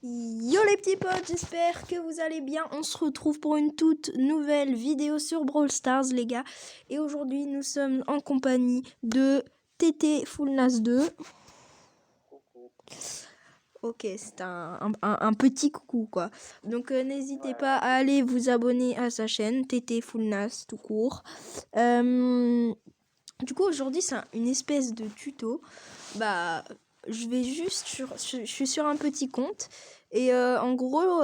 Yo les petits potes, j'espère que vous allez bien. On se retrouve pour une toute nouvelle vidéo sur Brawl Stars les gars. Et aujourd'hui nous sommes en compagnie de TT Fullnas 2. Ok, c'est un petit coucou quoi. Donc n'hésitez pas à aller vous abonner à sa chaîne TT Fullnas tout court. Du coup aujourd'hui c'est une espèce de tuto. Bah je suis sur un petit compte et en gros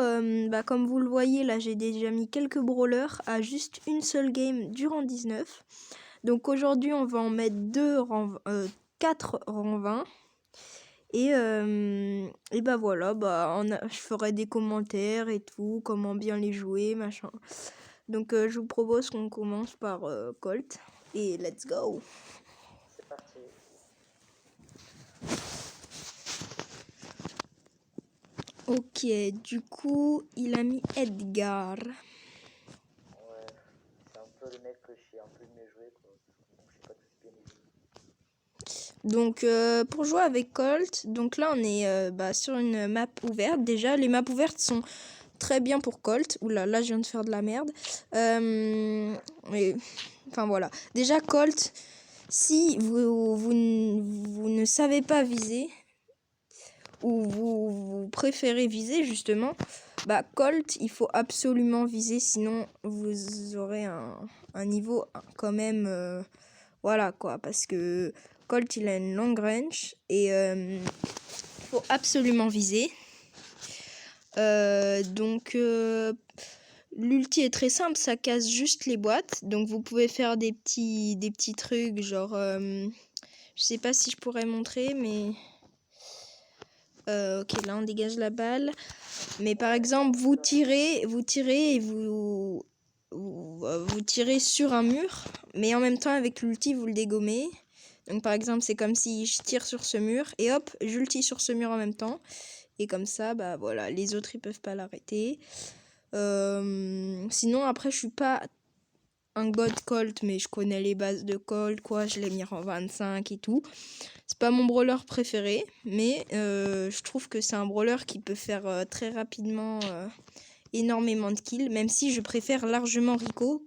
comme vous le voyez là j'ai déjà mis quelques brawlers à juste une seule game durant 19. Donc aujourd'hui on va en mettre 4 rangs 20 et bah voilà je ferai des commentaires et tout, comment bien les jouer machin. Donc je vous propose qu'on commence par Colt et let's go. C'est parti. Ok, du coup, il a mis Edgar. Ouais, c'est un peu le mec que j'ai un peu aimé jouer, quoi. Donc, j'ai pas tous bien aimé. Donc, pour jouer avec Colt, donc là, on est sur une map ouverte. Déjà, les maps ouvertes sont très bien pour Colt. Oula, là, je viens de faire de la merde. Enfin, voilà. Déjà, Colt, si vous ne savez pas viser, ou vous préférez viser, justement, bah Colt, il faut absolument viser, sinon vous aurez un niveau quand même, voilà quoi, parce que Colt il a une longue range et il faut absolument viser. L'ulti est très simple, ça casse juste les boîtes, donc vous pouvez faire des petits trucs, genre, je sais pas si je pourrais montrer, mais... ok, là on dégage la balle. Mais par exemple, vous tirez et vous tirez sur un mur, mais en même temps avec l'ulti vous le dégommez. Donc par exemple, c'est comme si je tire sur ce mur et hop, j'ulti sur ce mur en même temps. Et comme ça, bah voilà, les autres ils peuvent pas l'arrêter. Sinon après, je suis pas un god Colt, mais je connais les bases de Colt, quoi. Je l'ai mis en 25 et tout. C'est pas mon brawler préféré, mais je trouve que c'est un brawler qui peut faire très rapidement énormément de kills, même si je préfère largement Rico,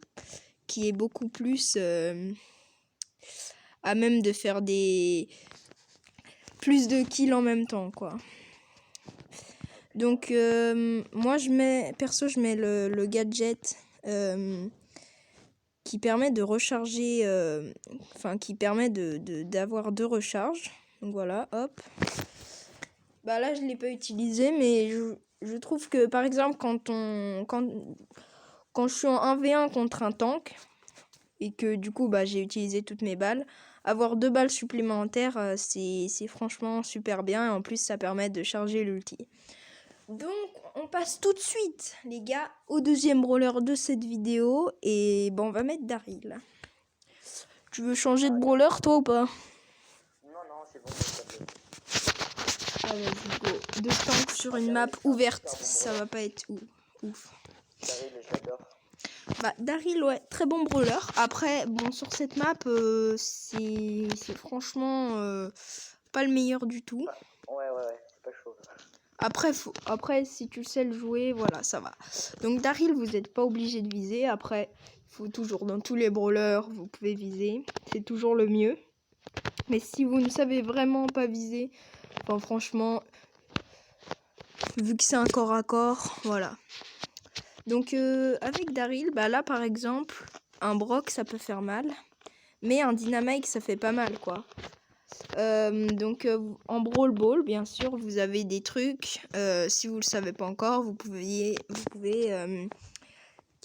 qui est beaucoup plus à même de faire plus de kills en même temps, quoi. Donc moi je mets le gadget qui permet de recharger, qui permet d'avoir 2 recharges. Donc voilà, hop. Bah là je l'ai pas utilisé, mais je trouve que par exemple quand je suis en 1v1 contre un tank et que du coup j'ai utilisé toutes mes balles, avoir 2 balles supplémentaires, c'est franchement super bien, et en plus ça permet de charger l'ulti. Donc on passe tout de suite les gars au deuxième brawler de cette vidéo, et on va mettre Daryl. Tu veux changer de brawler toi ou pas? Non, c'est bon, ça plaît. Ah vas-y go. 2 tanks sur une map ouverte, ça va pas être ouf. Daryl, j'adore. Daryl, ouais, très bon brawler. Après, bon, sur cette map, c'est franchement pas le meilleur du tout. Ouais, c'est pas chaud. Après, si tu sais le jouer, voilà, ça va. Donc Daryl, vous n'êtes pas obligé de viser. Après, il faut toujours, dans tous les brawlers, vous pouvez viser. C'est toujours le mieux. Mais si vous ne savez vraiment pas viser, franchement, vu que c'est un corps à corps, voilà. Donc avec Daryl, là par exemple, un Brock ça peut faire mal, mais un Dynamite ça fait pas mal quoi. En Brawl Ball, bien sûr, vous avez des trucs. Si vous le savez pas encore, vous pouvez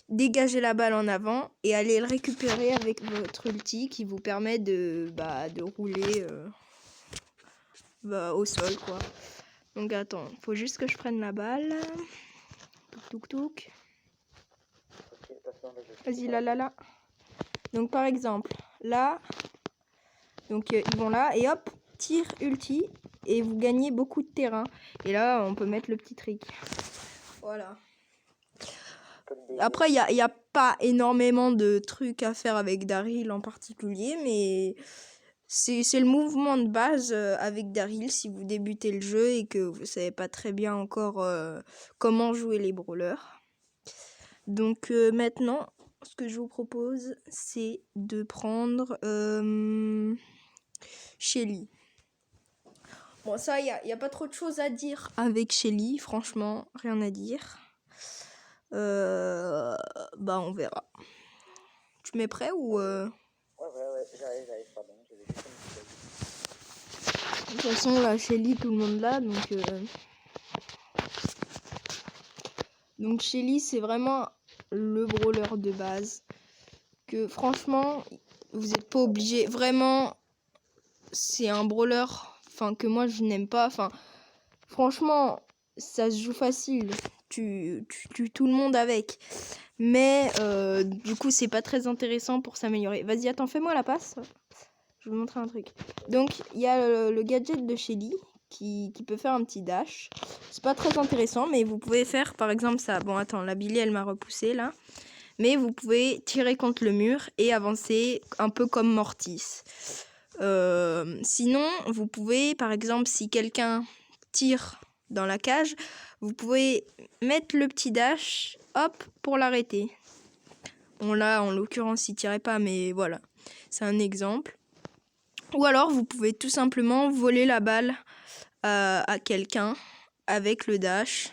dégager la balle en avant et aller le récupérer avec votre ulti qui vous permet de rouler au sol quoi. Donc attends, faut juste que je prenne la balle. Touk touk. Vas-y là. Donc par exemple, là, donc ils vont là et hop, tir ulti et vous gagnez beaucoup de terrain. Et là, on peut mettre le petit trick. Voilà. Après, il y a pas énormément de trucs à faire avec Daryl en particulier, mais c'est le mouvement de base avec Daryl si vous débutez le jeu et que vous savez pas très bien encore comment jouer les brawlers. Donc maintenant, ce que je vous propose, c'est de prendre Shelly. Bon, ça, il y a pas trop de choses à dire avec Shelly, franchement, rien à dire. Bah, on verra. Tu mets prêt ou Ouais, j'arrive, pardon, j'avais juste un De toute façon, là, Shelly, tout le monde là, donc Shelly, c'est vraiment le brawler de base. Que franchement, vous n'êtes pas obligé. Vraiment, c'est un brawler que moi je n'aime pas. Franchement, ça se joue facile. Tu tues tout le monde avec. Mais du coup, c'est pas très intéressant pour s'améliorer. Vas-y, attends, fais-moi la passe. Je vais vous montrer un truc. Donc, il y a le gadget de Shelly qui peut faire un petit dash. C'est pas très intéressant, mais vous pouvez faire par exemple ça. Bon, attends, la Billy, elle m'a repoussé là. Mais vous pouvez tirer contre le mur et avancer un peu comme Mortis. Sinon, vous pouvez, par exemple, si quelqu'un tire dans la cage, vous pouvez mettre le petit dash, hop, pour l'arrêter. Bon là, en l'occurrence, il tirait pas, mais voilà, c'est un exemple. Ou alors, vous pouvez tout simplement voler la balle à quelqu'un avec le dash.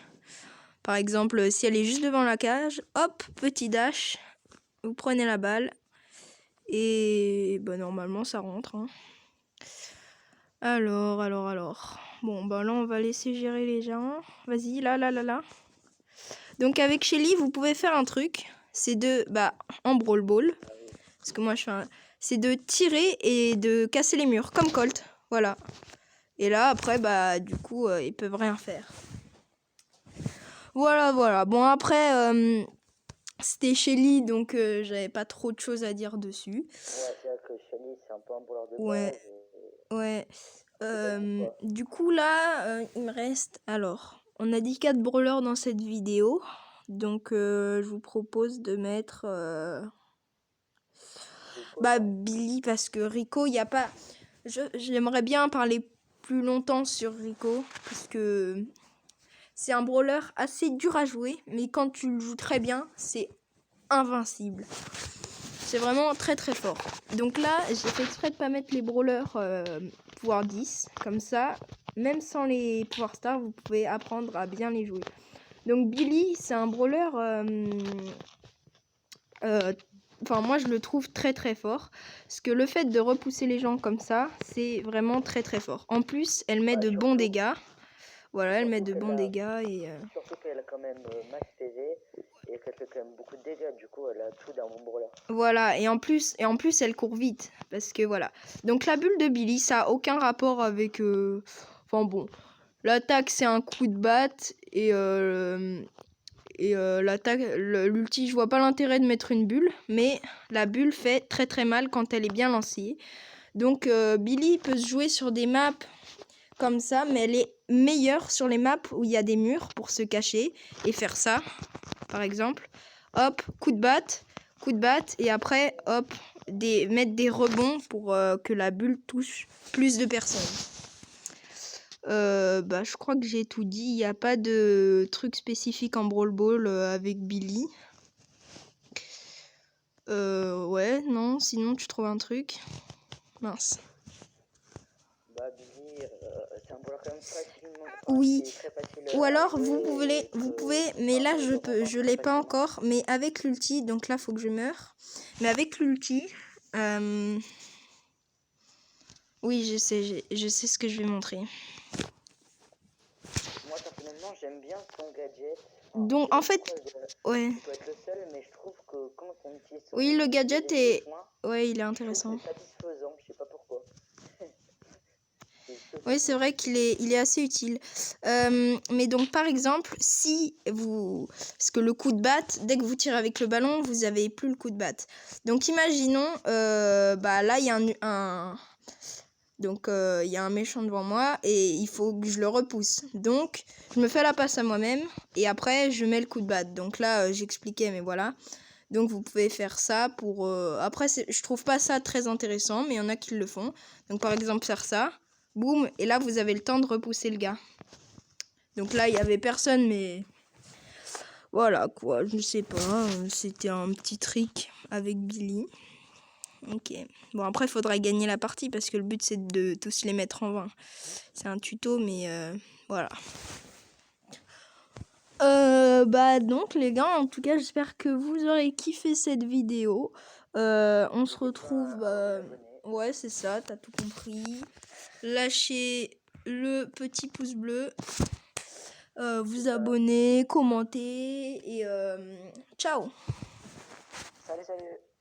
Par exemple, si elle est juste devant la cage, hop, petit dash, vous prenez la balle et bah, normalement ça rentre. Hein. Alors. Bon, bah là on va laisser gérer les gens. Vas-y, là. Donc avec Shelly, vous pouvez faire un truc, c'est en Brawl Ball, parce que moi je fais c'est de tirer et de casser les murs, comme Colt, voilà. Et là après, bah du coup, ils peuvent rien faire. Voilà. Bon après, c'était Shelly, donc j'avais pas trop de choses à dire dessus. Ouais, c'est vrai que Shelly, c'est un peu un brawler de Ouais. base. Ouais. Du coup là, il me reste... Alors, on a dit 4 brawlers dans cette vidéo. Donc je vous propose de mettre... Billy, parce que Rico, il n'y a pas... J'aimerais bien parler plus longtemps sur Rico, parce que c'est un brawler assez dur à jouer, mais quand tu le joues très bien, c'est invincible. C'est vraiment très très fort. Donc là, j'ai fait exprès de pas mettre les brawlers pouvoir 10. Comme ça, même sans les pouvoir stars, vous pouvez apprendre à bien les jouer. Donc Billy, c'est un brawler... moi, je le trouve très très fort. Parce que le fait de repousser les gens comme ça, c'est vraiment très très fort. En plus, elle met de bons dégâts. Voilà, elle met de bons dégâts et... Surtout qu'elle a quand même max PV et qu'elle fait quand même beaucoup de dégâts. Du coup, elle a tout d'un bon brawler. Voilà, et en plus, elle court vite. Parce que voilà. Donc la bulle de Billy, ça a aucun rapport avec... l'attaque, c'est un coup de batte et l'attaque, l'ulti, je vois pas l'intérêt de mettre une bulle, mais la bulle fait très très mal quand elle est bien lancée. Donc Billy peut se jouer sur des maps comme ça, mais elle est meilleure sur les maps où il y a des murs pour se cacher et faire ça, par exemple. Hop, coup de batte, et après, hop, mettre des rebonds pour que la bulle touche plus de personnes. Je crois que j'ai tout dit. Il n'y a pas de truc spécifique en Brawl Ball avec Billy. Ouais, non, sinon tu trouves un truc. Mince. Billy, c'est un brawler quand même facilement. Oui. Très facile, Ou alors vous pouvez, mais là je l'ai pas encore, mais avec l'ulti, donc là faut que je meure. Mais avec l'ulti, oui je sais ce que je vais montrer. Moi personnellement j'aime bien son gadget. Donc en fait, ouais. Tu peux être le seul, mais je trouve que quand on utilise son Oui, le gadget est... soins, ouais, il est intéressant. c'est satisfaisant, je sais pas pourquoi. Oui, c'est vrai qu'il est assez utile. Mais donc, par exemple, si vous... Parce que le coup de batte, dès que vous tirez avec le ballon, vous avez plus le coup de batte. Donc, imaginons, là, il y a il y a un méchant devant moi et il faut que je le repousse. Donc, je me fais la passe à moi-même et après, je mets le coup de batte. Donc là, j'expliquais, mais voilà. Donc vous pouvez faire ça pour... Après, je trouve pas ça très intéressant, mais il y en a qui le font. Donc par exemple, faire ça. Boum. Et là, vous avez le temps de repousser le gars. Donc là, il y avait personne, mais... Voilà, quoi. Je sais pas. C'était un petit trick avec Billy. Ok. Bon, après, il faudra gagner la partie, parce que le but, c'est de tous les mettre en vain. C'est un tuto, mais voilà. Bah donc les gars, en tout cas j'espère que vous aurez kiffé cette vidéo. On se retrouve... Ouais, c'est ça, t'as tout compris. Lâchez le petit pouce bleu, vous abonner, commenter et ciao. Salut, salut.